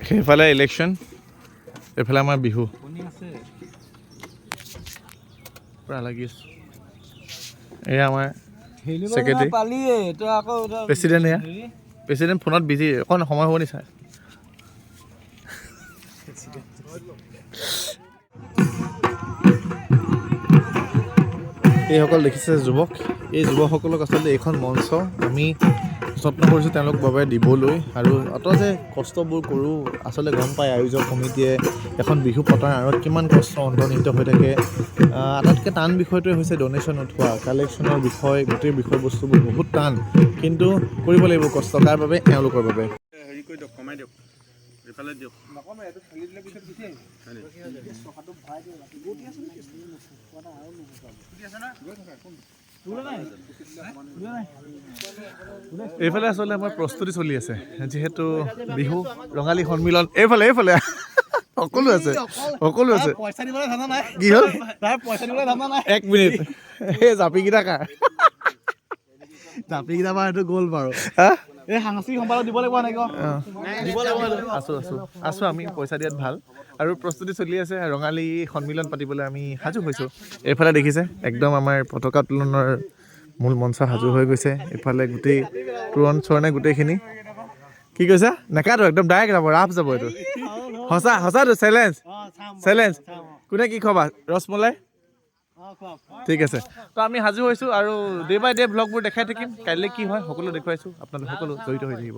সেইফালে ইলেকশ্যন, এইফালে আমাৰ বিহু পূৰা লাগি আছোঁ। এয়া আমাৰ ছেক্ৰেটাৰী, প্ৰেচিডেণ্ট। এয়া প্ৰেচিডেণ্ট ফোনত বিজি, অকণ সময় হ'ব নি ছাৰ? এইসকল দেখিছে যুৱক, এই যুৱকসকলক আচলতে এইখন মঞ্চ আমি যত্ন কৰিছোঁ তেওঁলোকৰ বাবে দিবলৈ। আৰু অত যে কষ্টবোৰ কৰোঁ আচলতে গম পায় আয়োজক সমিতিয়ে এখন বিহু পতাৰ আঁৰত কিমান কষ্ট অন্তৰ্নিহিত হৈ থাকে। আটাইতকৈ টান বিষয়টোৱে হৈছে ডনেশ্যন উঠোৱা, কালেকশ্যনৰ বিষয়, গোটেই বিষয়বস্তুবোৰ বহুত টান, কিন্তু কৰিব লাগিব কষ্ট। কাৰ বাবে? এওঁলোকৰ বাবে। হেৰি কৰি দিয়ক, কমাই দিয়ক, এইফালে দিয়ক। এইফালে আচলতে আমাৰ প্ৰস্তুতি চলি আছে, যিহেতু বিহু ৰঙালী সন্মিলন। এইফালে সকলো আছে, সকলো আছে। কি হ'ল? 1 মিনিট, এই জাপিকেইটা কাৰ? জাপিকেইটা বাৰু সেইটো গ'ল বাৰু। এই সাংস্কৃতিক সম্পাদক দিব লাগিব নেকি? আছোঁ আমি পইচা দিয়াত ভাল। আৰু প্ৰস্তুতি চলি আছে, ৰঙালী সন্মিলন পাতিবলৈ আমি সাজু হৈছোঁ। এইফালে দেখিছে একদম আমাৰ পতাকা উত্তোলনৰ মূল মঞ্চ সাজু হৈ গৈছে। এইফালে গোটেই তোৰণ চৰণে গোটেইখিনি। কি কৈছা? নেকাটো, একদম ডাইৰেক্ট যাব, ৰাফ যাব এইটো। সঁচাটো চেলেঞ্জ। কোনে কি খোৱাবা? ৰসমলাই? ঠিক আছে, তো আমি সাজু হৈছোঁ আৰু ডে বাই ডে ব্লগবোৰ দেখাই থাকিম। কাইলৈ কি হয় সকলো দেখুৱাইছোঁ, আপোনালোক সকলো জড়িত হৈ থাকিব।